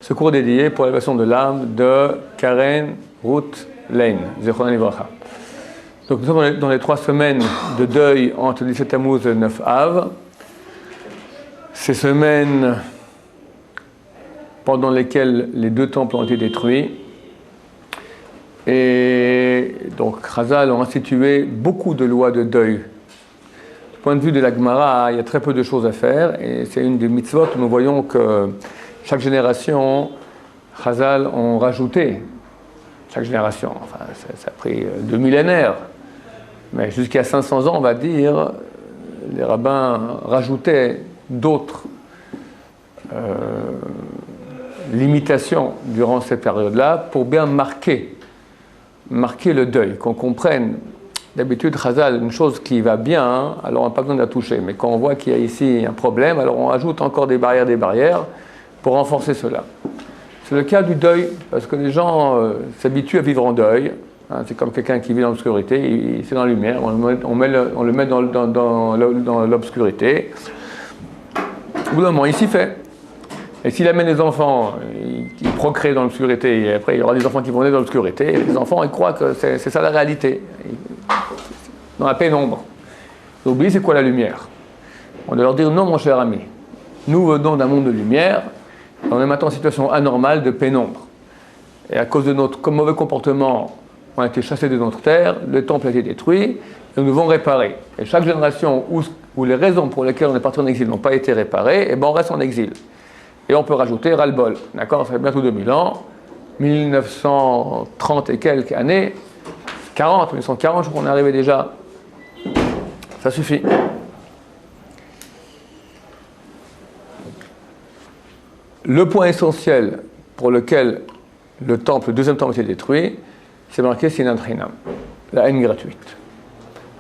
Ce cours dédié pour l'élévation de l'âme de Karen Ruth Lane, Zechron Livracha. Donc nous sommes dans les 3 semaines de deuil entre 17 Tammuz et 9 Av. Ces semaines pendant lesquelles les 2 temples ont été détruits. Et donc Chazal ont institué beaucoup de lois de deuil. Du point de vue de la Gemara, il y a très peu de choses à faire. Et c'est une des mitzvot où nous voyons que chaque génération, Chazal ont rajouté. Chaque génération, enfin ça a pris 2 millénaires. Mais jusqu'à 500 ans, on va dire, les rabbins rajoutaient d'autres limitations durant cette période-là pour bien marquer le deuil, qu'on comprenne. D'habitude, Chazal, une chose qui va bien, alors on n'a pas besoin de la toucher. Mais quand on voit qu'il y a ici un problème, alors on ajoute encore des barrières pour renforcer cela. C'est le cas du deuil, parce que les gens s'habituent à vivre en deuil. C'est comme quelqu'un qui vit dans l'obscurité, c'est dans la lumière, on le met dans l'obscurité. Au bout d'un moment, il s'y fait. Et s'il amène des enfants, ils procréent dans l'obscurité, et après il y aura des enfants qui vont naître dans l'obscurité, et les enfants ils croient que c'est ça la réalité, dans la pénombre. Ils oublient c'est quoi la lumière. On doit leur dire non mon cher ami, nous venons d'un monde de lumière, on est maintenant en situation anormale de pénombre. Et à cause de notre mauvais comportement, on a été chassés de notre terre, le temple a été détruit, et nous devons réparer. Et chaque génération où les raisons pour lesquelles on est parti en exil n'ont pas été réparées, et ben on reste en exil. Et on peut rajouter ras-le-bol. D'accord, ça fait bientôt 2000 ans, 1930 et quelques années, 1940, je crois qu'on est arrivé déjà. Ça suffit. Le point essentiel pour lequel le deuxième temple a été détruit, c'est marqué Sinat Chinam, la haine gratuite.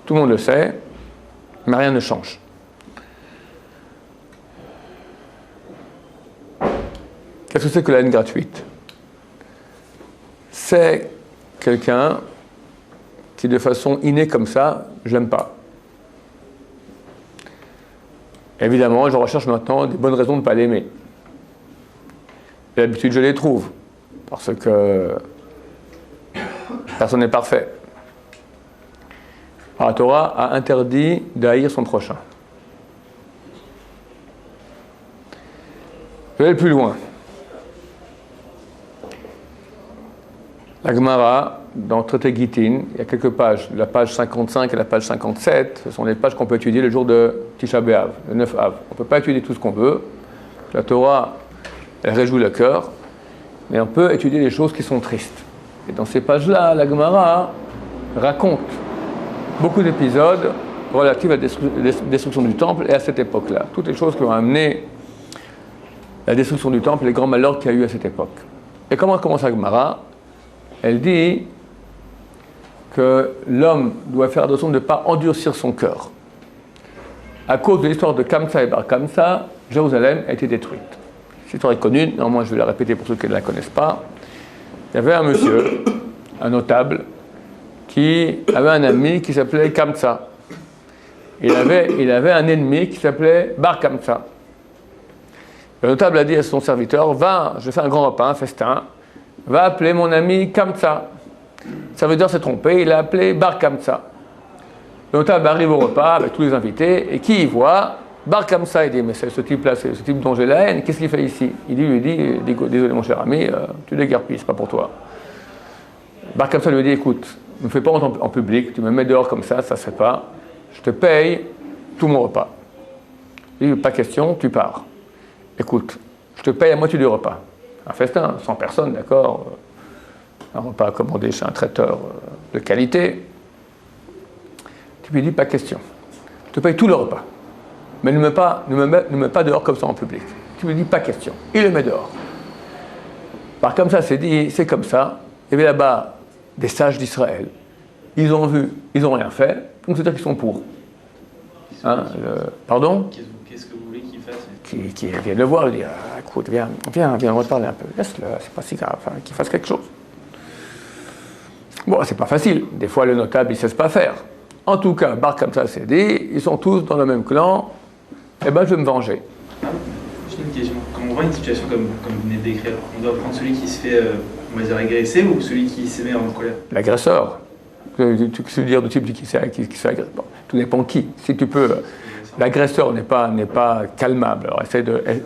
Tout le monde le sait, mais rien ne change. Qu'est-ce que c'est que la haine gratuite? C'est quelqu'un qui, de façon innée comme ça, je l'aime pas. Évidemment, je recherche maintenant des bonnes raisons de ne pas l'aimer. D'habitude, je les trouve, parce que personne n'est parfait. Alors, la Torah a interdit d'haïr son prochain. Je vais aller plus loin. La Gemara, dans le traité Gittin, il y a quelques pages, la page 55 et la page 57, ce sont des pages qu'on peut étudier le jour de Tisha B'Av, le 9 Av. On ne peut pas étudier tout ce qu'on veut. La Torah, elle réjouit le cœur, mais on peut étudier les choses qui sont tristes. Et dans ces pages-là, la Gemara raconte beaucoup d'épisodes relatifs à la destruction du temple et à cette époque-là. Toutes les choses qui ont amené la destruction du temple, les grands malheurs qu'il y a eu à cette époque. Et comment commence la Gemara? Elle dit que l'homme doit faire attention de ne pas endurcir son cœur. À cause de l'histoire de Kamsa et Bar Kamsa, Jérusalem a été détruite. Cette histoire est connue, néanmoins je vais la répéter pour ceux qui ne la connaissent pas. Il y avait un monsieur, un notable, qui avait un ami qui s'appelait Kamsa. Il avait un ennemi qui s'appelait Bar Kamsa. Le notable a dit à son serviteur, va, je fais un grand repas, un festin, va appeler mon ami Kamsa. Ça veut dire s'est trompé, il a appelé Bar Kamsa. Le notable arrive au repas avec tous les invités, et qui y voit Bar Kamsa, il dit, mais c'est ce type-là, c'est ce type dont j'ai la haine, qu'est-ce qu'il fait ici? Il lui dit, désolé mon cher ami, tu déguerpis, c'est pas pour toi. Bar Kamsa lui dit, écoute, ne me fais pas honte en public, tu me mets dehors comme ça se fait pas, je te paye tout mon repas. Il dit, pas question, tu pars. Écoute, je te paye à moitié du repas. Un festin, 100 personnes, d'accord, un repas commandé chez un traiteur de qualité. Tu lui dis, pas question. Je te paye tout le repas. Mais ne me mets pas dehors comme ça en public. Tu lui dis, pas question. Il le met dehors. Par comme ça, c'est dit, c'est comme ça. Il y avait là-bas des sages d'Israël. Ils ont vu, ils n'ont rien fait. Donc c'est-à-dire qu'ils sont pour. Hein, pardon? Qu'est-ce que vous voulez qu'il fasse? Qui vient le voir, il dit, écoute, viens, on va te parler un peu. Laisse-le, c'est pas si grave, qu'il fasse quelque chose. Bon, c'est pas facile. Des fois, le notable, il ne sait pas faire. En tout cas, Bar Kamsa s'est dit, ils sont tous dans le même clan, eh ben, je vais me venger. J'ai une question. Quand voit une situation comme vous venez de décrire, on doit prendre celui qui se fait, on va dire, agresser ou celui qui se met en colère? L'agresseur. Tu veux dire du type qui se fait agresser. Bon, tout dépend qui. Si tu peux, l'agresseur n'est pas calmable. Alors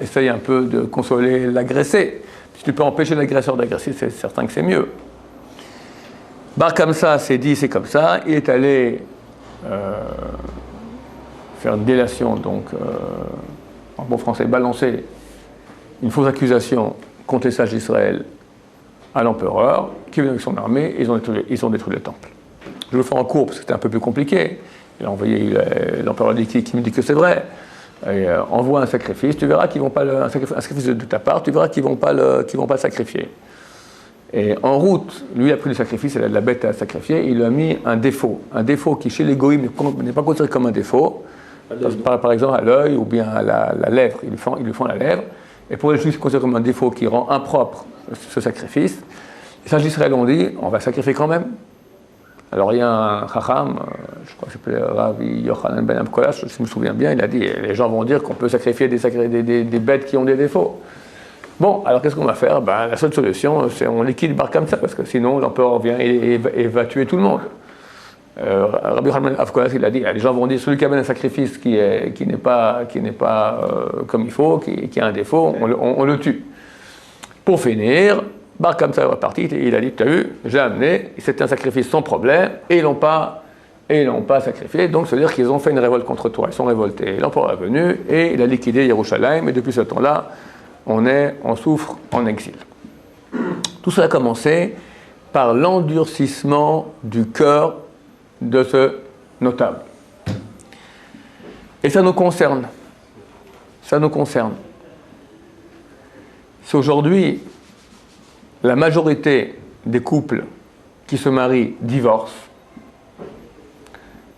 essaye un peu de consoler l'agressé. Si tu peux empêcher l'agresseur d'agresser, c'est certain que c'est mieux. Bar comme ça, c'est dit, c'est comme ça. Il est allé faire une délation, donc en bon français, balancer une fausse accusation contre les sages d'Israël à l'empereur, qui venait avec son armée, et ils ont détruit le temple. Je le fais en cours parce que c'était un peu plus compliqué. Il a envoyé l'empereur qui me dit que c'est vrai. Et, envoie un sacrifice, tu verras qu'ils vont pas un sacrifice de ta part, tu verras qu'ils vont pas le sacrifier. Et en route, lui a pris le sacrifice, il a de la bête à sacrifier, il lui a mis un défaut qui chez les goïms n'est pas considéré comme un défaut, par exemple à l'œil ou bien à la lèvre, ils lui font la lèvre, et pour les juifs, c'est considéré comme un défaut qui rend impropre ce sacrifice. Les sages d'Israël ont dit, on va sacrifier quand même. Alors il y a un chacham, je crois que s'appelait Ravi Yochanan Ben Amkolash, si je me souviens bien, il a dit, les gens vont dire qu'on peut sacrifier des bêtes qui ont des défauts. Bon, alors qu'est-ce qu'on va faire? La seule solution, c'est on liquide Bar comme ça, parce que sinon l'empereur vient et va tuer tout le monde. Rabbi Yochanan Ben Amkolash, il a dit, les gens vont dire, celui qui amène un sacrifice qui n'est pas comme il faut, qui a un défaut, on le tue. Pour finir, Bar comme ça est reparti, il a dit, tu as vu, j'ai amené, c'était un sacrifice sans problème, et ils l'ont pas sacrifié, donc ça veut dire qu'ils ont fait une révolte contre toi, ils sont révoltés. L'empereur est venu, et il a liquidé Yerushalayim, et depuis ce temps-là, on souffre en exil. Tout cela a commencé par l'endurcissement du cœur de ce notable. Et ça nous concerne. Ça nous concerne. C'est aujourd'hui la majorité des couples qui se marient divorcent.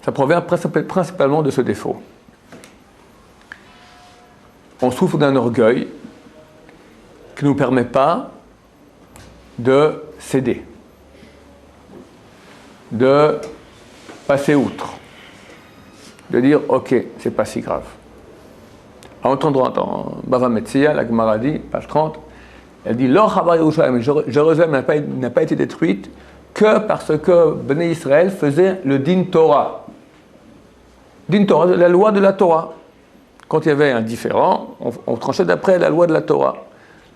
Ça provient principalement de ce défaut. On souffre d'un orgueil qui ne nous permet pas de céder, de passer outre, de dire ok, c'est pas si grave. À entendre dans Bava Metzia, la Gemara dit, page 30, elle dit Jérusalem n'a pas été détruite que parce que Bnei Israël faisait le din Torah. Din Torah, la loi de la Torah. Quand il y avait un différend, on tranchait d'après la loi de la Torah.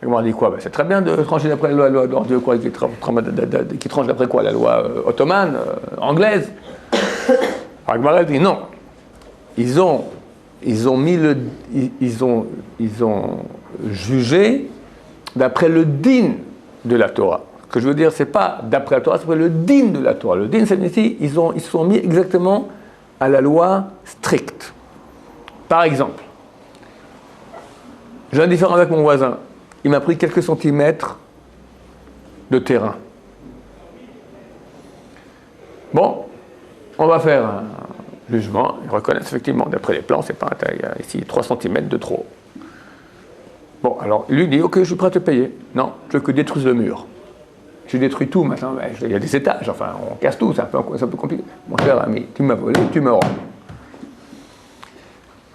La Gemara dit quoi? C'est très bien de trancher d'après la loi de quoi, qui tranche d'après quoi? La loi ottomane, anglaise. La Gemara dit non. Ils ont jugé d'après le din de la Torah. Ce que je veux dire, c'est pas d'après la Torah, c'est le din de la Torah. Le din, c'est ici, ils se sont mis exactement à la loi stricte. Par exemple, j'ai un différend avec mon voisin. Il m'a pris quelques centimètres de terrain. Bon, on va faire un jugement. Ils reconnaissent effectivement, d'après les plans, c'est pas un taille, ici 3 cm de trop. Bon, alors, lui dit, ok, je suis prêt à te payer. Non, je veux que détruise le mur. Je détruis tout maintenant, il y a des étages, enfin, on casse tout, c'est un peu compliqué. Mon cher ami, tu m'as volé, tu me rends.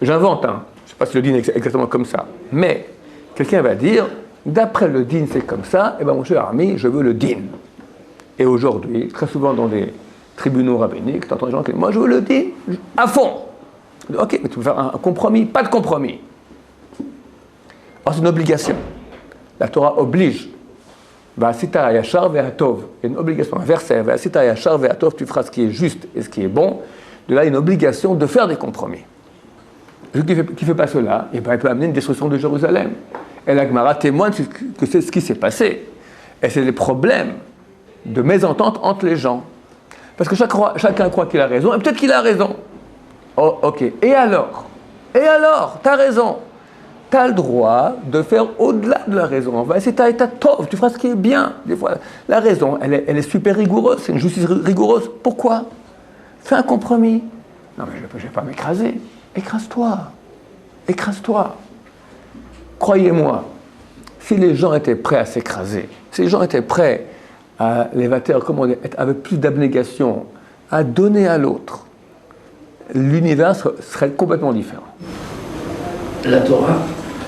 J'invente, je ne sais pas si le din est exactement comme ça, mais quelqu'un va dire, d'après le din c'est comme ça, et bien mon cher ami, je veux le din. Et aujourd'hui, très souvent dans des tribunaux rabbiniques, tu entends des gens qui disent, moi je veux le din à fond. Ok, mais tu veux faire un compromis? Pas de compromis. Alors c'est une obligation. La Torah oblige. Va'asita yashar ve'atov. Il y a une obligation, un verset. Va'asita yashar ve'atov, tu feras ce qui est juste et ce qui est bon. De là, il y a une obligation de faire des compromis. Celui qui ne fait pas cela, il peut amener une destruction de Jérusalem. Et la Gemara témoigne que c'est ce qui s'est passé. Et c'est des problèmes de mésentente entre les gens. Parce que chacun croit qu'il a raison, et peut-être qu'il a raison. Oh, ok. Et alors, t'as raison. T'as le droit de faire au-delà de la raison. C'est ta tov, tu feras ce qui est bien. Des fois, la raison, elle est super rigoureuse, c'est une justice rigoureuse. Pourquoi? Fais un compromis. Non, mais je ne vais pas m'écraser. Écrase-toi. Croyez-moi, si les gens étaient prêts à s'écraser, si les gens étaient prêts à avec plus d'abnégation, à donner à l'autre, l'univers serait complètement différent. La Torah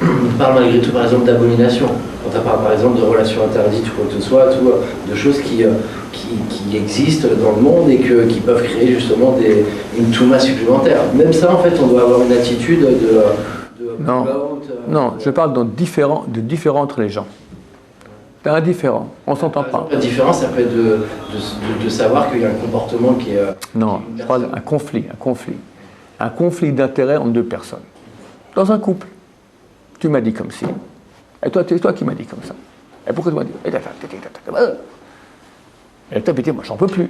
on parle malgré tout par exemple d'abomination. Quand on parle par exemple de relations interdites ou quoi que ce soit, de choses qui existent dans le monde et qui peuvent créer justement une touma supplémentaire. Même ça, en fait, on doit avoir une attitude de non, je parle de différentes religions. C'est indifférent, on s'entend pas. La différence, ça peut être de savoir qu'il y a un comportement qui est... Non, je parle d'un conflit. Un conflit d'intérêts entre deux personnes. Dans un couple, tu m'as dit comme si. Et toi, c'est toi qui m'as dit comme ça. Et pourquoi tu m'as dit? Et t'as pété, moi j'en peux plus.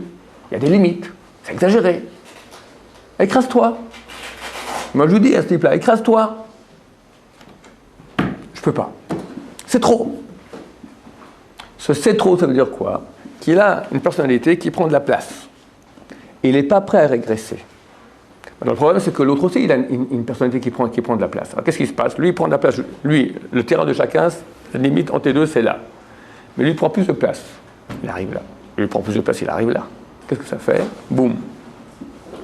Il y a des limites. C'est exagéré. Écrase-toi. Moi je vous dis à ce type-là, écrase-toi. Je peux pas. C'est trop. Ce c'est trop, ça veut dire quoi? Qu'il a une personnalité qui prend de la place. Il n'est pas prêt à régresser. Alors, le problème, c'est que l'autre aussi, il a une personnalité qui prend de la place. Alors, qu'est-ce qui se passe? Lui, il prend de la place. Lui, le terrain de chacun, la limite entre les deux, c'est là. Mais lui, il prend plus de place. Il arrive là. Lui, il prend plus de place, il arrive là. Qu'est-ce que ça fait? Boum.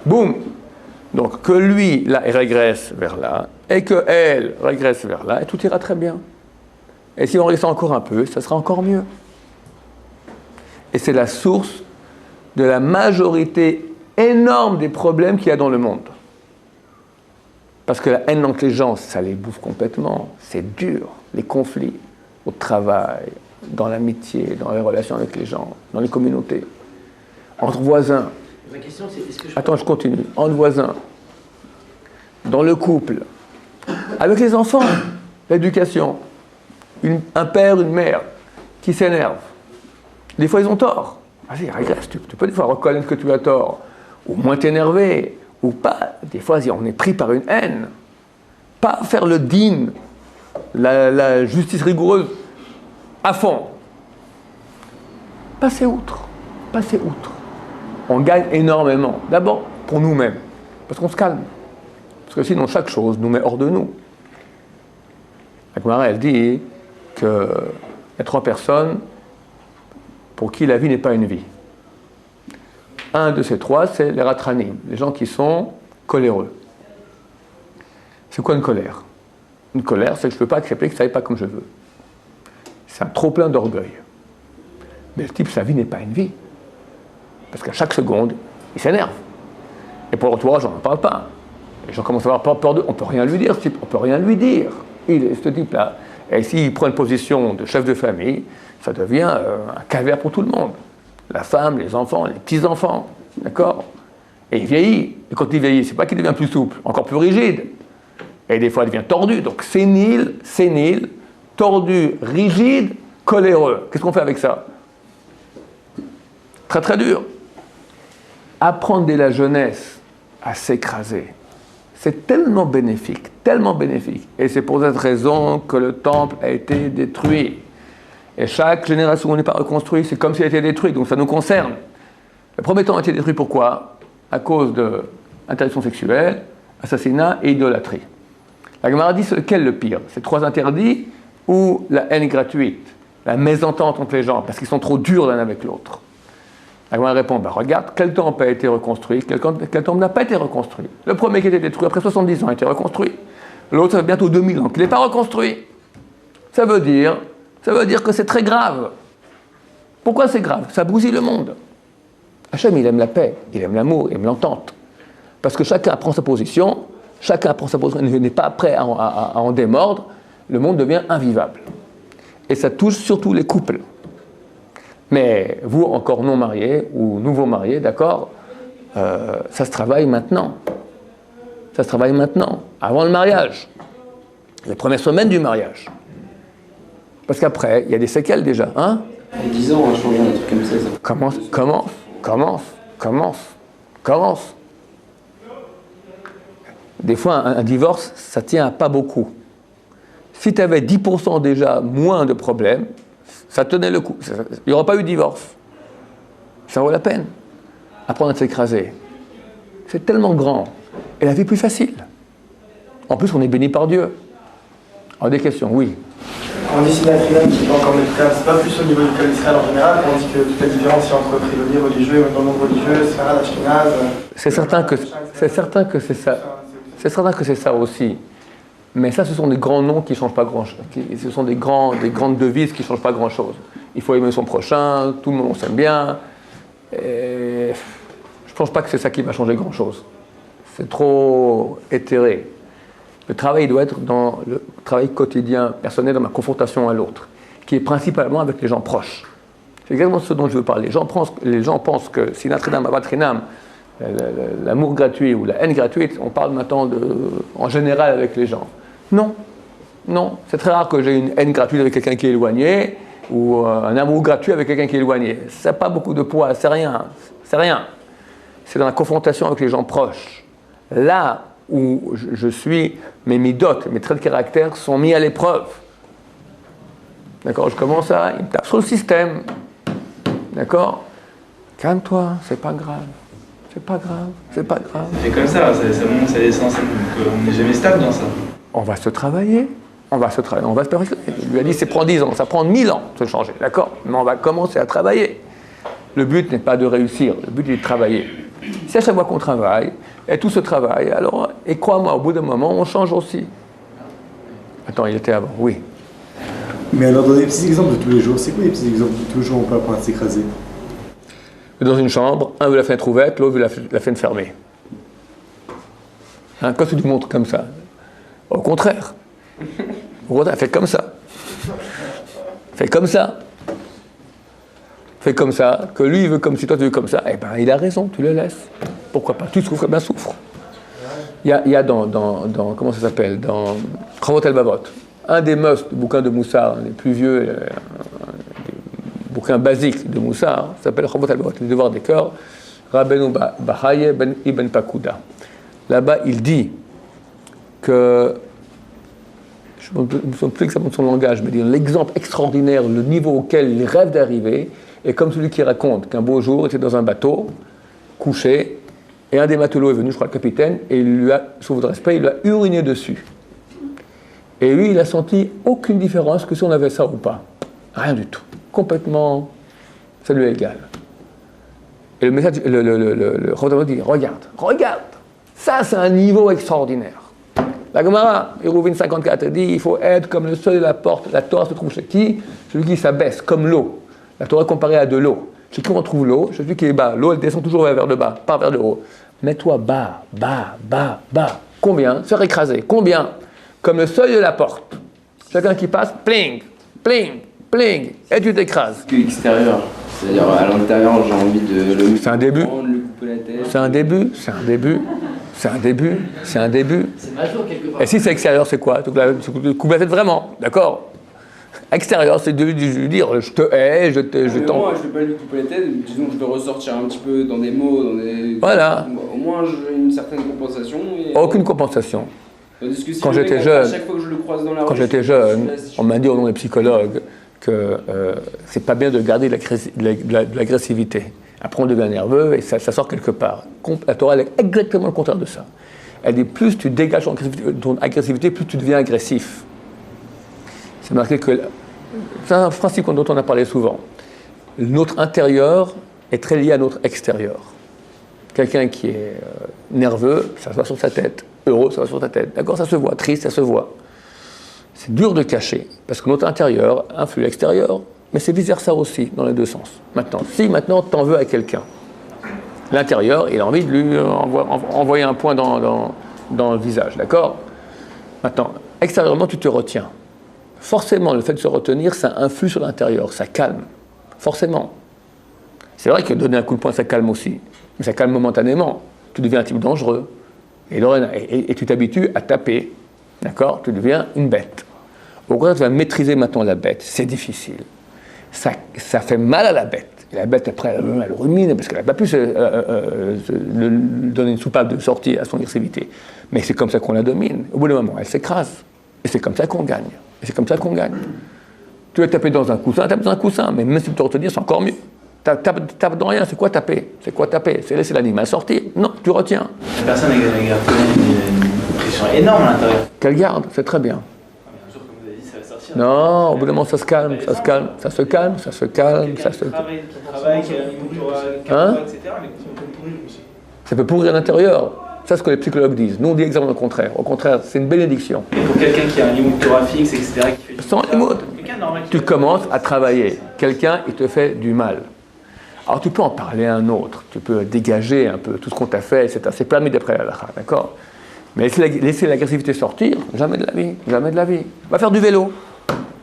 Boum. Donc, que lui, là, il régresse vers là, et qu'elle régresse vers là, et tout ira très bien. Et si on reste encore un peu, ça sera encore mieux. Et c'est la source de la majorité énorme des problèmes qu'il y a dans le monde. Parce que la haine entre les gens, ça les bouffe complètement. C'est dur, les conflits au travail, dans l'amitié, dans les relations avec les gens, dans les communautés, entre voisins. Ma question, c'est est-ce que Attends, je continue. Entre voisins, dans le couple, avec les enfants, l'éducation, un père, une mère qui s'énerve. Des fois, ils ont tort. Vas-y, régresse, tu peux des fois reconnaître que tu as tort. Ou moins t'énerver, ou pas. Des fois, on est pris par une haine. Pas faire le dîne, la justice rigoureuse, à fond. Passez outre. On gagne énormément. D'abord, pour nous-mêmes. Parce qu'on se calme. Parce que sinon, chaque chose nous met hors de nous. La Gemara, elle dit qu'il y a 3 personnes pour qui la vie n'est pas une vie. Un de ces 3, c'est les ratranim, les gens qui sont coléreux. C'est quoi une colère? Une colère, c'est que je ne peux pas accepter que ça n'aille pas comme je veux. C'est un trop-plein d'orgueil. Mais le type, sa vie n'est pas une vie. Parce qu'à chaque seconde, il s'énerve. Et pour l'entourage, on n'en parle pas. Les gens commencent à avoir peur de... On ne peut rien lui dire, ce type. On ne peut rien lui dire. Ce type-là. Et s'il prend une position de chef de famille, ça devient un calvaire pour tout le monde. La femme, les enfants, les petits-enfants, d'accord? Et il vieillit. Et quand il vieillit, c'est pas qu'il devient plus souple, encore plus rigide. Et des fois, il devient tordu. Donc sénile, tordu, rigide, coléreux. Qu'est-ce qu'on fait avec ça? Très très dur. Apprendre dès la jeunesse à s'écraser, c'est tellement bénéfique. Et c'est pour cette raison que le temple a été détruit. Et chaque génération où on n'est pas reconstruit, c'est comme s'il a été détruit, donc ça nous concerne. Le premier temps a été détruit pourquoi? À cause d'interdiction sexuelle, assassinat et idolâtrie. La Gemara dit c'est lequel le pire? C'est 3 interdits ou la haine gratuite, la mésentente entre les gens, parce qu'ils sont trop durs l'un avec l'autre. La Gemara répond, regarde, quel temple a été reconstruit, quel temple n'a pas été reconstruit. Le premier qui a été détruit après 70 ans a été reconstruit. L'autre, ça fait bientôt 2000 ans qu'il n'est pas reconstruit. Ça veut dire que c'est très grave. Pourquoi c'est grave? Ça bousille le monde. Hachem, il aime la paix, il aime l'amour, il aime l'entente. Parce que chacun prend sa position, n'est pas prêt à en démordre, le monde devient invivable. Et ça touche surtout les couples. Mais vous, encore non mariés ou nouveaux mariés, d'accord, ça se travaille maintenant. Avant le mariage. Les premières semaines du mariage. Parce qu'après, il y a des séquelles déjà, hein? En 10 ans, on a changé un truc comme ça. Commence. Des fois, un divorce, ça tient à pas beaucoup. Si tu avais 10% déjà moins de problèmes, ça tenait le coup. Il n'y aura pas eu de divorce. Ça vaut la peine. Apprendre à s'écraser. C'est tellement grand. Et la vie est plus facile. En plus, on est béni par Dieu. Alors, des questions, oui. On dit Sinatrinam qui n'est pas encore médical, c'est pas plus au niveau du cas d'Israël en général, on dit que toute la différence est entre prélogie religieux et dans le monde religieux, Sfarad, Ashkenaz. C'est certain que c'est ça. C'est certain que c'est ça aussi. Mais ça, ce sont des grands noms qui ne changent pas grand-chose. Ce sont des grandes devises qui ne changent pas grand-chose. Il faut aimer son prochain, tout le monde s'aime bien. Et je ne pense pas que c'est ça qui va changer grand-chose. C'est trop éthéré. Le travail doit être dans le travail quotidien, personnel, dans ma confrontation à l'autre, qui est principalement avec les gens proches. C'est exactement ce dont je veux parler. Les gens pensent que si Natrinam Avat Trinam, l'amour gratuit ou la haine gratuite, on parle maintenant en général avec les gens. Non, non. C'est très rare que j'ai une haine gratuite avec quelqu'un qui est éloigné ou un amour gratuit avec quelqu'un qui est éloigné. Ça n'a pas beaucoup de poids, c'est rien. C'est rien. C'est dans la confrontation avec les gens proches. Là où je suis, mes midotes, mes traits de caractère sont mis à l'épreuve. D'accord, je commence à... Il me tape sur le système. D'accord? Calme-toi, c'est pas grave. C'est pas grave, c'est pas grave. C'est comme ça monte, ça descend, ça monte. Donc on n'est jamais stable dans ça. On va se travailler. On va se perfectionner. Il lui a dit, ça prend 10 ans, ça prend 1000 ans de se changer. D'accord? Mais on va commencer à travailler. Le but n'est pas de réussir, le but est de travailler. Si à chaque fois qu'on travaille, et tout ce travail, alors, et crois-moi, au bout d'un moment, on change aussi. Attends, il était avant, oui. Mais alors, dans des petits exemples de tous les jours, c'est quoi les petits exemples de tous les jours où on peut apprendre à s'écraser? Dans une chambre, un veut la fenêtre ouverte, l'autre veut la fenêtre fermée. Hein, quand tu lui montres comme ça, au contraire, fais comme ça. Fais comme ça. Fais comme ça, que lui il veut comme si toi tu veux comme ça, eh ben il a raison, tu le laisses. Pourquoi pas? Tu souffres, ben souffre. Il y a dans comment ça s'appelle, dans Chavot el-Bavot, un des must, bouquins de Moussard, les plus vieux, bouquin basique de Moussard, s'appelle Chavot el-Bavot, les devoirs des cœurs, Rabbeinu Bahaye ben Ibn Pakuda. Là-bas, il dit que, je ne me souviens plus exactement de son langage, mais l'exemple extraordinaire, le niveau auquel il rêve d'arriver, est comme celui qui raconte qu'un beau jour, il était dans un bateau, couché, et un des matelots est venu, je crois le capitaine, et il lui a, sous votre respect, il lui a uriné dessus. Et lui, il a senti aucune différence que si on avait ça ou pas. Rien du tout. Complètement, ça lui est égal. Et le message, le Chodavot dit, regarde, ça c'est un niveau extraordinaire. La Gemara, Hérouvine 54, dit, il faut être comme le seuil de la porte. La Torah se trouve chez qui? Celui qui s'abaisse, comme l'eau. La Torah est comparée à de l'eau. Chez qui on trouve l'eau? Celui qui est bas. L'eau, elle descend toujours vers le bas, pas vers le haut. Mets-toi bas. Combien? Faire écraser. Combien? Comme le seuil de la porte. Chacun qui passe, pling, et tu t'écrases. Que extérieur. C'est-à-dire à l'intérieur, j'ai envie de le C'est un début. prendre, lui couper la tête. C'est un début. C'est majeur quelque part. Et si c'est extérieur, c'est quoi? Tu coupes la tête vraiment, d'accord? Extérieur, c'est de dire je te hais, je t'en. Moi, je ne vais pas lui couper la tête, disons que je vais ressortir un petit peu dans des mots, Voilà. Au moins, j'ai une certaine compensation. Aucune compensation. Tandis que si Quand le mec, j'étais à jeune, chaque fois que je le croise dans la rue, Quand j'étais jeune, on m'a dit au nom des psychologues que c'est pas bien de garder de l'agressivité. Après, on devient nerveux et ça sort quelque part. La Torah, elle est exactement le contraire de ça. Elle dit plus tu dégages ton agressivité, plus tu deviens agressif. C'est marqué que c'est un principe dont on a parlé souvent. Notre intérieur est très lié à notre extérieur. Quelqu'un qui est nerveux, ça se voit sur sa tête. Heureux, ça va sur ta tête. D'accord, ça se voit. Triste, ça se voit. C'est dur de cacher, parce que notre intérieur influe l'extérieur, mais c'est vice-versa aussi, dans les deux sens. Maintenant, si maintenant t'en veux à quelqu'un, l'intérieur, il a envie de lui envoyer un point dans le visage, d'accord? Maintenant, extérieurement, tu te retiens. Forcément, le fait de se retenir, ça influe sur l'intérieur, ça calme. Forcément. C'est vrai que donner un coup de poing, ça calme aussi. Mais ça calme momentanément. Tu deviens un type dangereux. Et tu t'habitues à taper. D'accord? Tu deviens une bête. Au contraire, tu vas maîtriser maintenant la bête. C'est difficile. Ça fait mal à la bête. Et la bête, après, elle rumine parce qu'elle n'a pas pu donner une soupape de sortie à son agressivité. Mais c'est comme ça qu'on la domine. Au bout d'un moment, elle s'écrase. Et c'est comme ça qu'on gagne. Tu vas taper dans un coussin, tape dans un coussin. Mais même si tu te retiens, c'est encore mieux. Tape dans rien. C'est quoi taper? C'est laisser l'animal sortir. Non, tu retiens. La personne elle garde une pression énorme à l'intérieur. Qu'elle garde, c'est très bien. Un jour, comme vous avez dit, ça va sortir. Non, au bout d'un moment, ça se calme. Ton travail, qui a un niveau, etc. Ça peut pourrir à l'intérieur. Ça, c'est ce que les psychologues disent. Nous, on dit exactement le contraire. Au contraire, c'est une bénédiction. Et pour quelqu'un qui a un limite Torah fixe, etc., qui fait du Sans Torah, limite. quelqu'un normal qui Tu fait- commences à travailler. Quelqu'un, il te fait du mal. Alors, tu peux en parler à un autre. Tu peux dégager un peu tout ce qu'on t'a fait, etc. C'est permis d'après la halakha, d'accord? Mais laisser l'agressivité sortir, jamais de la vie. Jamais de la vie. Va faire du vélo.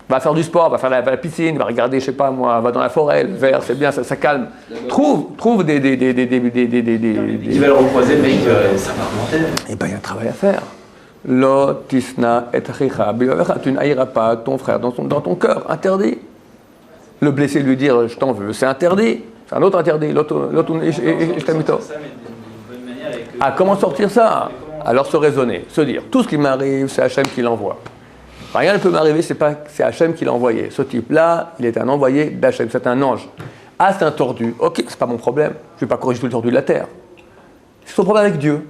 Va faire du sport, va faire la piscine, va regarder, je sais pas moi, va dans la forêt, le verre, c'est bien, ça calme. Trouve des Qui va le recroiser, le mec, ça va remonter. Eh bien, il y a un travail à faire. Lo tisna et achicha bi'ovecha. Tu n'haïras pas ton frère dans ton cœur, interdit. Le blesser, lui dire je t'en veux, c'est interdit. C'est un autre interdit. Ah, comment sortir ça? Alors se raisonner, se dire tout ce qui m'arrive, c'est Hachem qui l'envoie. Rien ne peut m'arriver, c'est Hachem qui l'a envoyé. Ce type-là, il est un envoyé d'Hachem, c'est un ange. Ah, c'est un tordu. Ok, c'est pas mon problème. Je ne vais pas corriger tout le tordu de la terre. C'est son problème avec Dieu.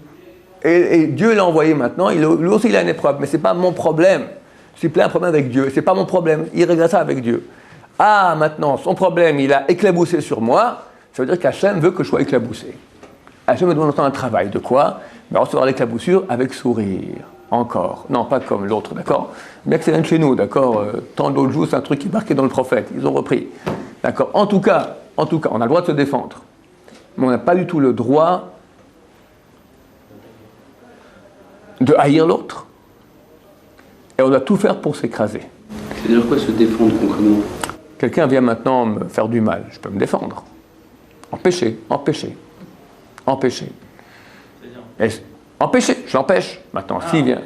Et Dieu l'a envoyé maintenant. Lui aussi, il a une épreuve, mais c'est pas mon problème. S'il plaît, un problème avec Dieu, c'est pas mon problème. Il règle ça avec Dieu. Ah, maintenant, son problème, il a éclaboussé sur moi. Ça veut dire qu'Hachem veut que je sois éclaboussé. Hachem me demande un travail. De quoi? Ben, recevoir l'éclaboussure avec sourire. Encore. Non, pas comme l'autre, d'accord? Bien que c'est rien de chez nous, d'accord? Tant d'autres jours, c'est un truc qui est marqué dans le prophète. Ils ont repris. D'accord? En tout cas, on a le droit de se défendre. Mais on n'a pas du tout le droit de haïr l'autre. Et on doit tout faire pour s'écraser. Ça veut dire quoi se défendre concrètement? Quelqu'un vient maintenant me faire du mal. Je peux me défendre. Empêcher. Empêcher, je l'empêche. Maintenant, s'il vient,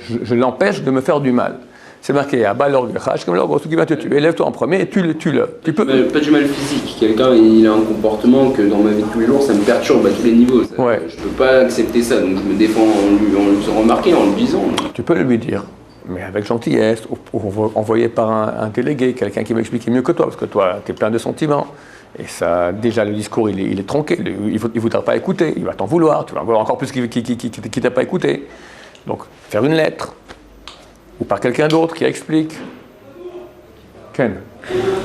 je l'empêche de me faire du mal. C'est marqué à Balorgechash, comme l'orgue, qui va te tuer. Lève-toi en premier et tue-le. Tu peux. Pas du mal physique. Quelqu'un, il a un comportement que dans ma vie de tous les jours, ça me perturbe à tous les niveaux. Ouais. Je peux pas accepter ça, donc je me défends en le faisant remarquer, en le disant. Tu peux le lui dire, mais avec gentillesse, ou envoyé par un délégué, quelqu'un qui va expliquer mieux que toi, parce que toi, tu es plein de sentiments. Et ça, déjà, le discours, il est tronqué. Il ne voudra pas écouter. Il va t'en vouloir. Tu vas en vouloir encore plus qu'il ne t'a pas écouté. Donc, faire une lettre. Ou par quelqu'un d'autre qui explique. Ken.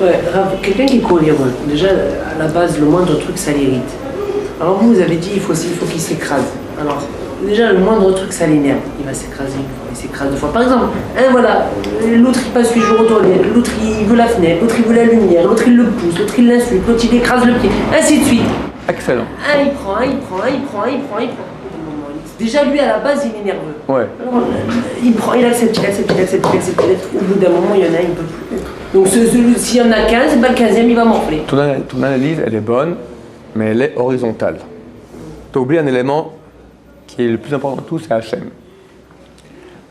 Ouais, quelqu'un qui est coléreux, déjà, à la base, le moindre truc, ça l'irrite. Alors vous avez dit, il faut qu'il s'écrase. Alors, déjà, le moindre truc, ça l'énerve. Il va s'écraser une fois, il s'écrase deux fois. Par exemple, voilà, l'autre, il passe 8 jours aux toilettes, l'autre, il veut la fenêtre, l'autre, il veut la lumière, l'autre, il le pousse, l'autre, il l'insulte, l'autre, il écrase le pied, ainsi de suite. Excellent. Il prend. Déjà, lui, à la base, il est nerveux. Ouais. Alors, il accepte. Au bout d'un moment, il y en a, il ne peut plus. Donc, s'il y en a 15, le 15e, il va morfler. Ton analyse, elle est bonne, mais elle est horizontale. Tu as oublié un élément qui est le plus important de tout, c'est Hachem.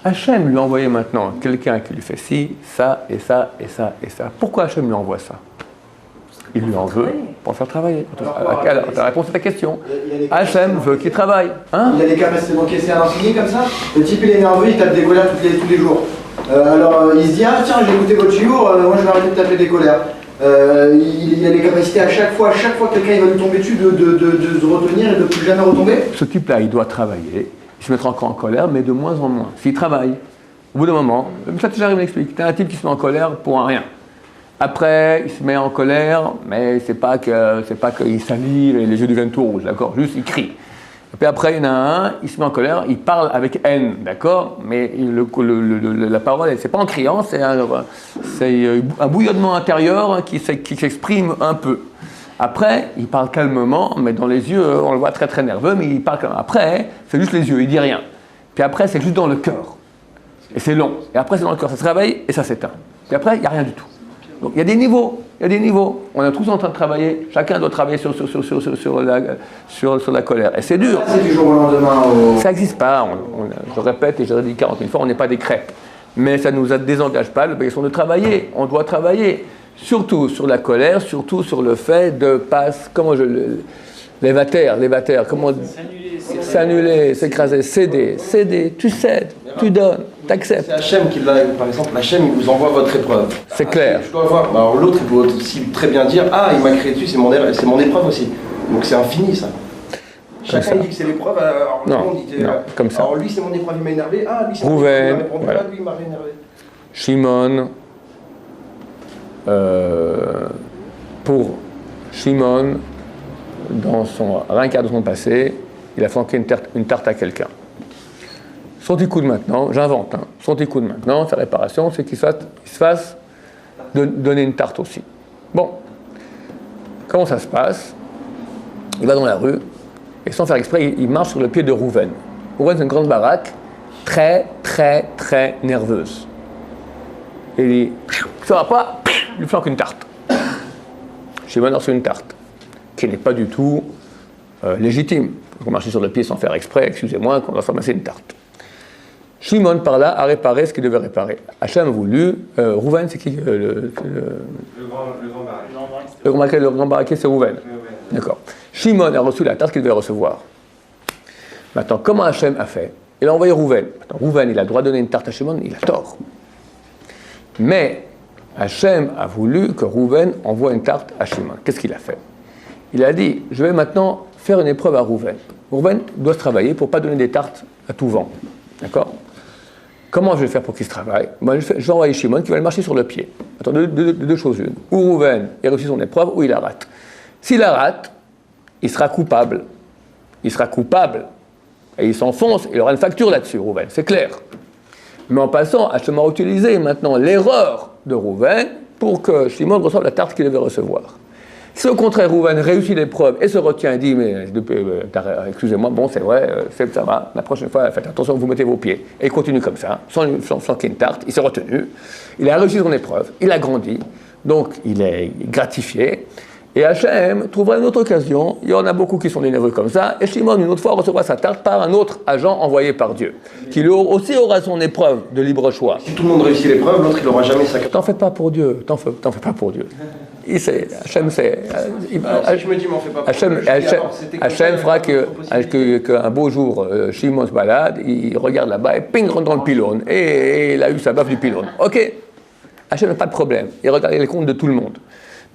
Hachem lui a envoyé maintenant quelqu'un qui lui fait ci, ça, et ça, et ça, et ça. Pourquoi Hachem lui envoie ça? Il lui en veut pour le faire travailler. Alors, ta réponse à ta question. Hachem veut qu'il travaille. Hein? Il a des capacités d'encaisser un infini comme ça. Le type il est nerveux, il tape des colères tous les jours. Il se dit ah tiens j'ai écouté votre chiour, moi je vais arrêter de taper des colères. Il a des capacités à chaque fois que quelqu'un il va lui tomber dessus de se retenir et de plus jamais retomber. Ce type-là il doit travailler, il se mettra encore en colère mais de moins en moins. S'il travaille, au bout d'un moment, ça j'arrive à l'expliquer, tu as un type qui se met en colère pour un rien. Après, il se met en colère, mais c'est pas qu'il salive et les yeux deviennent tout rouges, d'accord? Juste, il crie. Et puis après, il y en a un, il se met en colère, il parle avec haine, d'accord? Mais la parole, c'est pas en criant, c'est un bouillonnement intérieur qui s'exprime un peu. Après, il parle calmement, mais dans les yeux, on le voit très très nerveux, mais il parle calmement. Après, c'est juste les yeux, il dit rien. Puis après, c'est juste dans le cœur. Et c'est long. Et après, c'est dans le cœur, ça se réveille et ça s'éteint. Puis après, il n'y a rien du tout. Donc il y a des niveaux, On est tous en train de travailler, chacun doit travailler sur la colère. Et c'est dur. C'est du jour au lendemain. Ça n'existe pas, je répète et je l'ai dit 40 000 fois, on n'est pas des crêpes. Mais ça ne nous désengage pas l'obligation de travailler. On doit travailler, surtout sur la colère, surtout sur le fait de passer, l'évater, comment s'annuler, s'écraser, céder, tu cèdes, tu donnes, tu acceptes. C'est Hachem qui l'a, par exemple, Hachem il vous envoie votre épreuve. C'est clair. Je dois voir. Alors l'autre il peut aussi très bien dire ah il m'a créé dessus, c'est mon épreuve aussi. Donc c'est infini ça. Chacun dit que c'est l'épreuve, alors le monde dit comme ça. Alors lui c'est mon épreuve, il m'a énervé, ah lui c'est mon Rouven, épreuve, il m'a répondu, voilà. lui il m'a énervé. Shimon, pour Shimon, dans son passé, il a flanqué une tarte à quelqu'un. Son tikkun maintenant, j'invente, hein, son tikkun maintenant, sa réparation, c'est qu'il se fasse donner une tarte aussi. Bon, comment ça se passe? Il va dans la rue, et sans faire exprès, il marche sur le pied de Rouven. Rouven, c'est une grande baraque, très, très, très nerveuse. Et il ça va pas, il lui flanque une tarte. Shimon a reçu une tarte, qui n'est pas du tout légitime. On marche sur le pied sans faire exprès, excusez-moi, qu'on va ramasser une tarte. Shimon, par là, a réparé ce qu'il devait réparer. Hachem a voulu. Rouven, c'est qui le grand baraquet, c'est Rouven. D'accord. Shimon a reçu la tarte qu'il devait recevoir. Maintenant, comment Hachem a fait? Il a envoyé Rouven. Maintenant, Rouven, il a le droit de donner une tarte à Shimon, il a tort. Mais Hachem a voulu que Rouven envoie une tarte à Shimon. Qu'est-ce qu'il a fait? Il a dit, je vais maintenant faire une épreuve à Rouven. Rouven doit se travailler pour ne pas donner des tartes à tout vent. D'accord? Comment je vais faire pour qu'il se travaille? Moi, je vais envoyer Shimon qui va le marcher sur le pied. Attends, deux choses une. Ou Rouven a réussi son épreuve, ou il la rate. S'il la rate, il sera coupable. Il sera coupable. Et il s'enfonce, il aura une facture là-dessus, Rouven, c'est clair. Mais en passant, Hachem a utilisé maintenant l'erreur de Rouven pour que Shimon reçoive la tarte qu'il devait recevoir. Si au contraire Rouven réussit l'épreuve et se retient et dit mais excusez-moi, bon c'est vrai, ça va, la prochaine fois faites attention, vous mettez vos pieds. Et il continue comme ça, sans flanquer une tarte, il s'est retenu, il a réussi son épreuve, il a grandi, donc il est gratifié. Et Hachem trouvera une autre occasion, il y en a beaucoup qui sont énervés comme ça, et Shimon une autre fois recevra sa tarte par un autre agent envoyé par Dieu, qui lui aussi aura son épreuve de libre choix. Si tout le monde réussit l'épreuve, l'autre il n'aura jamais sa carte. T'en fais pas pour Dieu, t'en fais pas pour Dieu. Hachem c'est... Si je me dis m'en fais pas pour Dieu, Hachem fera qu'un beau jour, Shimon se balade, il regarde là-bas et ping, rentre dans le pylône, et il a eu sa baffe du pylône. Ok, Hachem n'a pas de problème, il regarde les comptes de tout le monde.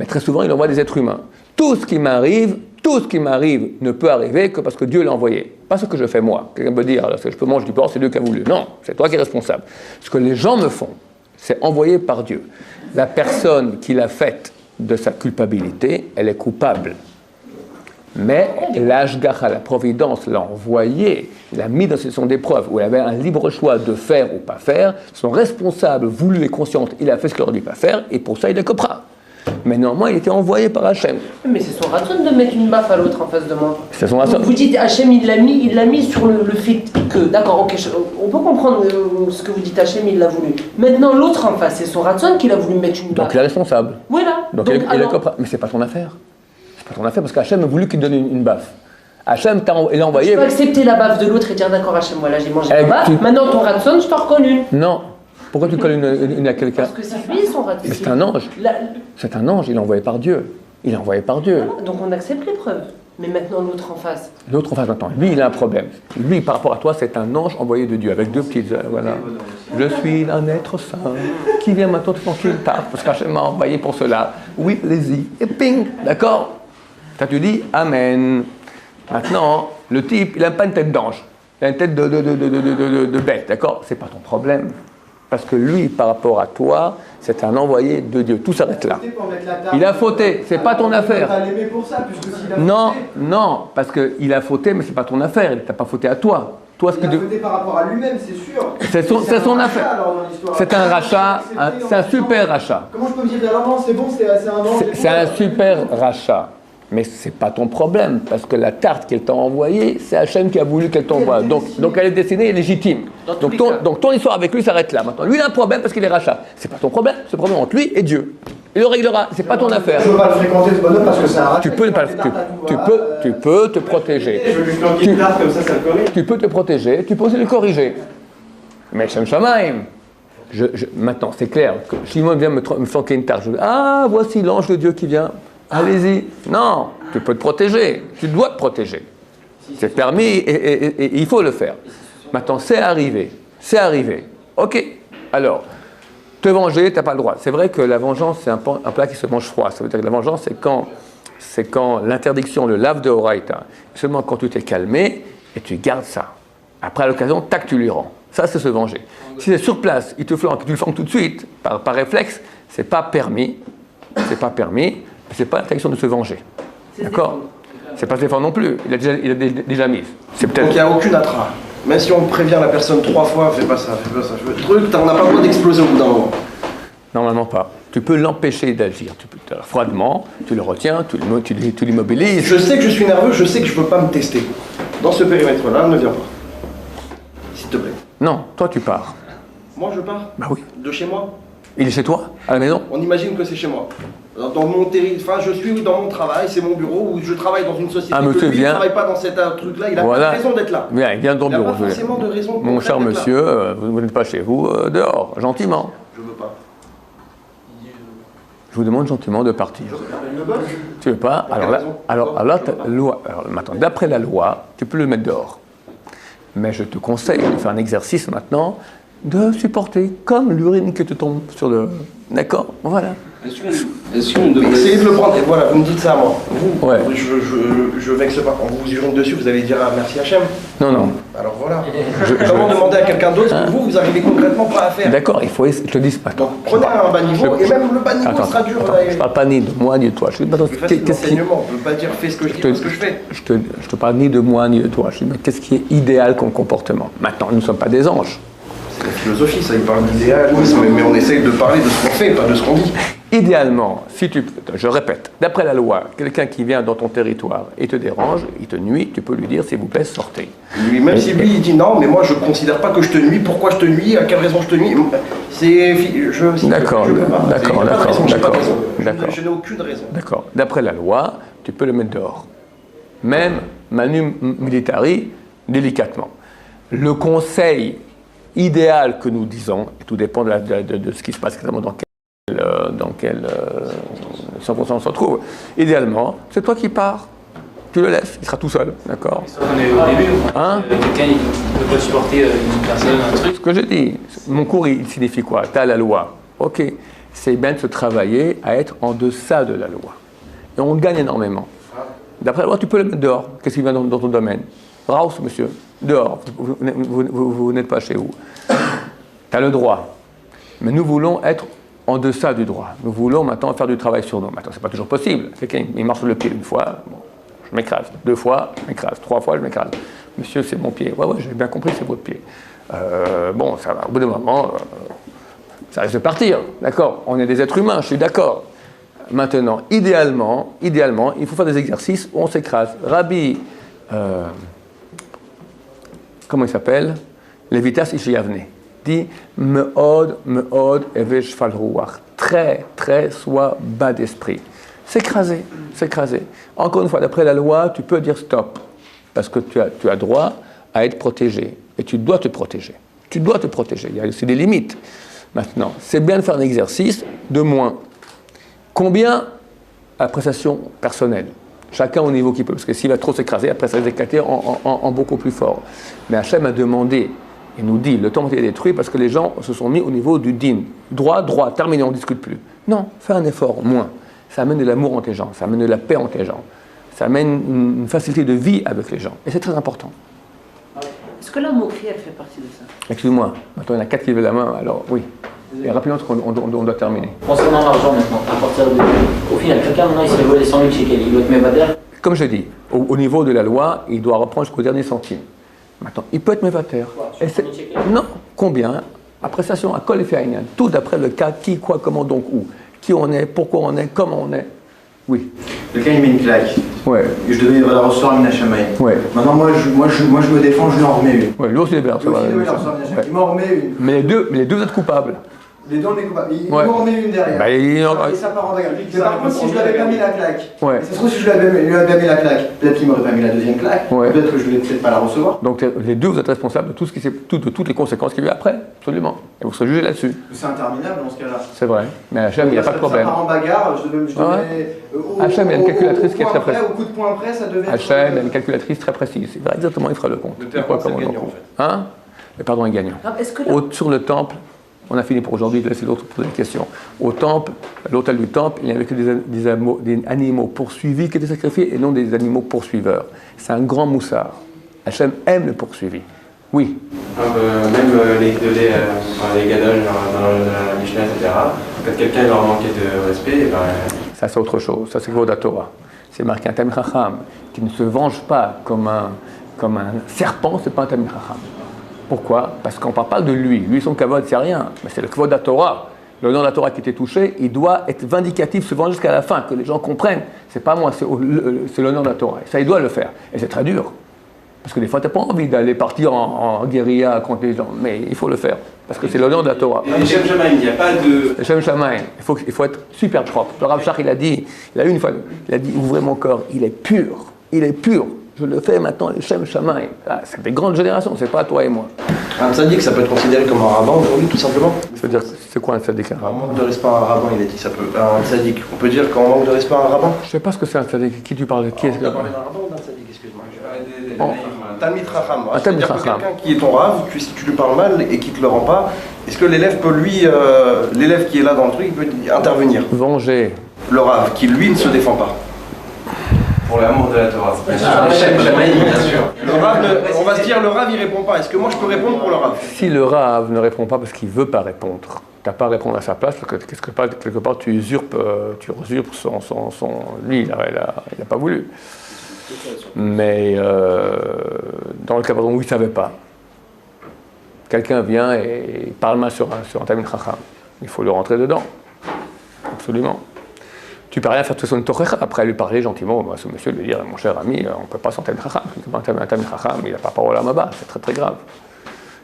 Mais très souvent, il envoie des êtres humains. Tout ce qui m'arrive ne peut arriver que parce que Dieu l'a envoyé. Pas ce que je fais moi. Quelqu'un peut dire, alors, que je peux manger du porc, c'est Dieu qui a voulu. Non, c'est toi qui es responsable. Ce que les gens me font, c'est envoyé par Dieu. La personne qui l'a faite de sa culpabilité, elle est coupable. Mais l'Ashgacha, la Providence, l'a envoyé, l'a mis dans une situation d'épreuve où il avait un libre choix de faire ou pas faire. Son responsable, voulu et conscient, il a fait ce qu'il aurait dû pas faire, et pour ça, il est copra. Mais normalement, il était envoyé par Hachem. Mais c'est son racon de mettre une baffe à l'autre en face de moi. C'est son racon. Vous dites Hachem, il l'a mis sur le fait que, d'accord, ok, on peut comprendre ce que vous dites, Hachem, il l'a voulu. Maintenant, l'autre en face, c'est son racon qu'il a voulu mettre une baffe. Donc il est responsable. Voilà. Donc il est copra. Mais c'est pas ton affaire. C'est pas ton affaire parce qu'Hachem a voulu qu'il te donne une baffe. Hachem, il a envoyé. Tu peux accepter la baffe de l'autre et dire d'accord, Hachem, voilà, j'ai mangé la baffe. Maintenant, ton racon, je t'en recolle une. Non. Pourquoi tu colles une à quelqu'un? Parce que c'est lui son racon. Mais c'est un ange. C'est un ange, il est envoyé par Dieu. Il est envoyé par Dieu. Voilà, donc on accepte l'épreuve. Mais maintenant, l'autre en face. L'autre en face, maintenant, lui, il a un problème. Lui, par rapport à toi, c'est un ange envoyé de Dieu, avec deux petites... voilà. Je suis un être saint qui vient maintenant te flanquer une tarte, parce qu'Hachem m'a envoyé pour cela. Oui, allez-y. Et ping, d'accord? Quand tu dis Amen. Maintenant, le type, il n'a pas une tête d'ange. Il a une tête de bête, d'accord? C'est pas ton problème. Parce que lui, par rapport à toi, c'est un envoyé de Dieu. Tout s'arrête là. Il a fauté, c'est pas ton affaire. Non, parce qu'il a fauté, mais c'est pas ton affaire. Il t'a pas fauté à toi. Il a fauté par rapport à lui-même, c'est sûr. C'est son affaire. C'est un rachat, c'est un super rachat. Comment je peux me dire, non, c'est bon, c'est un ange. C'est un super rachat. Mais ce n'est pas ton problème, parce que la tarte qu'elle t'a envoyée, c'est Hachem qui a voulu qu'elle t'envoie. Donc elle est destinée et légitime. Donc ton histoire avec lui s'arrête là. Maintenant, lui, il a un problème parce qu'il est rachat. Ce n'est pas ton problème, c'est le problème entre lui et Dieu. Il le réglera, c'est pas ton affaire. Je ne veux pas le fréquenter ce bonhomme parce que c'est un rachat. Tu peux te protéger. Je veux lui flanquer une tarte comme ça le corrige. Tu peux te protéger, tu peux aussi le corriger. Mais Shem Shamaim. Maintenant, c'est clair, que Shimon vient me flanquer une tarte. Je dis, ah, voici l'ange de Dieu qui vient. Allez-y. Non, tu peux te protéger. Tu dois te protéger. C'est permis et il faut le faire. Maintenant, c'est arrivé. C'est arrivé. Ok. Alors, te venger, tu n'as pas le droit. C'est vrai que la vengeance, c'est un plat qui se mange froid. Ça veut dire que la vengeance, c'est quand l'interdiction le lave de Horaïta. Seulement quand tu t'es calmé et tu gardes ça. Après, à l'occasion, tac, tu lui rends. Ça, c'est se venger. Si c'est sur place, il te flanque, tu le flanques tout de suite, par réflexe, c'est pas permis. C'est pas permis. C'est pas l'intention de se venger. D'accord? C'est pas Stéphane non plus, il a déjà mis. C'est peut-être. Donc il n'y a aucune attra. Même si on prévient la personne 3 fois, fais pas ça, fais pas ça. Le truc, on n'a pas le droit d'exploser au bout d'un moment. Normalement pas. Tu peux l'empêcher d'agir. Froidement, tu le retiens, tu l'immobilises. Je sais que je suis nerveux, je sais que je peux pas me tester. Dans ce périmètre-là, ne viens pas. S'il te plaît. Non, toi tu pars. Moi je pars. Bah oui. De chez moi. Il est chez toi, à la maison. On imagine que c'est chez moi. Dans mon territoire, je suis dans mon travail, c'est mon bureau, où je travaille dans une société. Monsieur lui, vient. Il ne travaille pas dans cet truc-là, il a Voilà. pas de raison d'être là. Bien, il vient dans ton bureau. Il n'y a pas forcément de raison. Mon cher monsieur, vous n'êtes pas chez vous, dehors, gentiment. Je veux pas. Je vous demande gentiment de partir. Tu veux pas? Alors maintenant, d'après la loi, tu peux le mettre dehors. Mais je te conseille de faire un exercice maintenant de supporter comme l'urine que te tombe sur le. D'accord? Voilà. Est-ce qu'on devrait... Essayez de le prendre, et voilà, vous me dites ça à moi. Vous, ouais. je vexe pas. Quand vous vous hurlez dessus, vous allez dire ah, merci Hachem. Non, non. Alors voilà. Comment demander à quelqu'un d'autre ce que vous arrivez concrètement pas à faire? D'accord, il faut. Je te dis pas. Donc prenez un bas niveau, et même le bas niveau sera dur. Je parle pas ni de moi ni de toi. Je dis, l'enseignement, on ne peut pas dire fais ce que je dis, pas ce que je fais. Je te parle ni de moi ni de toi. Je dis, mais qu'est-ce qui est idéal comme comportement? Maintenant, nous ne sommes pas des anges. C'est la philosophie, ça, il parle d'idéalisme, mais on essaye de parler de ce qu'on fait, pas de ce qu'on dit. Idéalement, je répète, d'après la loi, quelqu'un qui vient dans ton territoire et te dérange, il te nuit, tu peux lui dire s'il vous plaît, sortez. Lui, même si lui il dit non, mais moi je ne considère pas que je te nuis, pourquoi je te nuis, à quelle raison je te nuis, c'est. D'accord, je n'ai aucune raison. D'accord, d'après la loi, tu peux le mettre dehors. Même manu militari, délicatement. Le conseil idéal que nous disons, et tout dépend de ce qui se passe exactement dans quelle circonstance on se retrouve. Idéalement, c'est toi qui pars. Tu le laisses, il sera tout seul, d'accord? On est au début, hein? Quelqu'un ne peut pas supporter une personne, un truc. Ce que je dis, mon cours, il signifie quoi? Tu as la loi. Ok, c'est bien de se travailler à être en deçà de la loi. Et on gagne énormément. D'après la loi, tu peux le mettre dehors. Qu'est-ce qui vient dans ton domaine? Raus, monsieur, dehors. Vous n'êtes pas chez vous. Tu as le droit. Mais nous voulons être en deçà du droit. Nous voulons maintenant faire du travail sur nous. Maintenant, ce n'est pas toujours possible. Quelqu'un, il marche sur le pied une fois, bon, je m'écrase. 2 fois, je m'écrase. 3 fois, je m'écrase. Monsieur, c'est mon pied. Ouais, j'ai bien compris, c'est votre pied. Bon, ça va. Au bout d'un moment, ça risque de partir. D'accord? On est des êtres humains, je suis d'accord. Maintenant, idéalement, il faut faire des exercices où on s'écrase. Rabbi, comment il s'appelle? Levitas Ishiyavne. Dit meod evesh fal ruach. Très, sois bas d'esprit. S'écraser. Encore une fois, d'après la loi, tu peux dire stop. Parce que tu as droit à être protégé. Et tu dois te protéger. Il y a aussi des limites. Maintenant, c'est bien de faire un exercice de moins. Combien à prestation personnelle? Chacun au niveau qu'il peut. Parce que s'il va trop s'écraser, après ça va s'éclater en beaucoup plus fort. Mais Hachem a demandé. Il nous dit, le temple est détruit parce que les gens se sont mis au niveau du din. Droit, terminé, on ne discute plus. Non, fais un effort, moins. Ça amène de l'amour entre les gens, ça amène de la paix entre les gens. Ça amène une facilité de vie avec les gens. Et c'est très important. Est-ce que la moquerie, elle fait partie de ça? Excuse-moi, maintenant il y en a 4 qui lèvent la main, alors oui. Et rapidement, parce qu'on doit terminer. Concernant l'argent maintenant, à partir au final, quelqu'un maintenant il s'est volé 100 000 shekels, il doit être mévadère? Comme je dis, au niveau de la loi, il doit reprendre jusqu'au dernier centime. Maintenant, il peut être mévateur. Non, combien? À prestation, à col et féaïnien. Tout d'après le cas, qui, quoi, comment, donc, où. Qui on est, pourquoi on est, comment on est. Oui. Quelqu'un il met une claque. Ouais. Et je devais la recevoir une Hachamay. Ouais. Maintenant, moi je me défends, je lui en remets une. Ouais, lui aussi, il m'en remet une. Mais les deux êtes coupables. Les deux, on est coupables. Il m'en remet une derrière. Bah, et ça part en bagarre. Mais par contre, si je lui avais pas mis la claque, ouais. ça se trouve, si je lui avais mis la claque, peut-être qu'il m'aurait pas mis la deuxième claque, ouais. Peut-être que je voulais peut-être pas la recevoir. Donc les deux, vous êtes responsables de tout ce qui de toutes les conséquences qu'il y a eu après, absolument. Et vous serez jugé là-dessus. C'est interminable dans ce cas-là. C'est vrai. Mais Hachem, il n'y a pas de problème. Ça part en bagarre, je devais Hachem, il y a une calculatrice qui est très précise. Au coup de poing près, ça devait. Hachem, il y a une calculatrice très précise. Il verra exactement, il fera le compte. Le terme, c'est gagnant, en fait. Hein? Le pardon est gagnant. Sur le temple, on a fini pour aujourd'hui, de laisser l'autre poser des questions. Au temple, à l'autel du temple, il n'y avait que des animaux poursuivis qui étaient sacrifiés et non des animaux poursuiveurs. C'est un grand moussard. Hachem aime le poursuivi. Oui. Même les gadol dans la Mishnah, etc., quand quelqu'un leur manquait de respect, ça c'est autre chose. Ça c'est Voda Torah. c'est marqué un Talmid Chacham qui ne se venge pas comme un serpent, c'est pas un Talmid Chacham. Pourquoi? Parce qu'on ne parle pas de lui. Lui, son kavod, c'est rien. Mais c'est le kavod de la Torah. L'honneur de la Torah qui était touché, il doit être vindicatif, se venger jusqu'à la fin, que les gens comprennent. C'est pas moi, c'est l'honneur de la Torah. Et ça, il doit le faire. Et c'est très dur. Parce que des fois, tu n'as pas envie d'aller partir en guérilla contre les gens. Mais il faut le faire. Parce que c'est l'honneur de la Torah. Et les Shem Shamaim, il n'y a pas de... Les Shem Shamaim, il faut être super propre. Le Rav Shach, il a dit une fois, il a dit, ouvrez mon corps, il est pur. Il est pur. Je le fais maintenant, les Shem Shamaim. Ah, c'est des grandes générations, c'est pas toi et moi. Un tzaddik, ça peut être considéré comme un rabbin aujourd'hui, tout simplement. C'est-à-dire, c'est quoi un tzaddik, un Un rabbin? manque de respect à un rabbin, il a dit que ça peut. Un tzaddik, on peut dire qu'en manque de respect à un rabbin. Je sais pas ce que c'est un tzaddik. Qui tu parles de qui est-ce que... Tu as parlé d'un rabbin ou d'un tzaddik, excuse-moi. Oh. Talmid Chacham. Talmid C'est-à-dire que Chacham. quelqu'un qui est ton rave, si tu lui parles mal et qui te le rend pas, est-ce que l'élève peut lui, l'élève qui est là dans le truc, il peut intervenir? Venger. Le rave, qui lui ne se défend pas. Pour l'amour de la Torah. Bien sûr, les Shem Shamaim, bien sûr. Le rave, on va se dire, le rave il répond pas. Est-ce que moi je peux répondre pour le rave? Si le Rav ne répond pas parce qu'il ne veut pas répondre, tu n'as pas à répondre à sa place, parce que quelque part tu usurpes son... Lui, il n'a pas voulu. Mais dans le cas où il ne savait pas, quelqu'un vient et parle mal sur un Talmid Chacham, il faut le rentrer dedans. Absolument. Tu peux rien faire de son tochecha, après lui parler gentiment, à ce monsieur, lui dire, mon cher ami, on ne peut pas s'en Talmid Chacham, un Talmid Chacham, il n'a pas parole à Maba, c'est très très grave.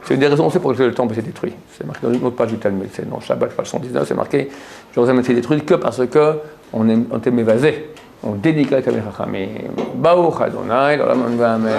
C'est une des raisons aussi pour lesquelles le temple s'est détruit. C'est marqué dans une autre page du Talmud, c'est dans Shabbat, page 119, c'est marqué, Jérusalem s'est détruit que parce qu'on était mévasé, on dénigrait le Talmid Chacham. Baruch Adonai, l'olam amen.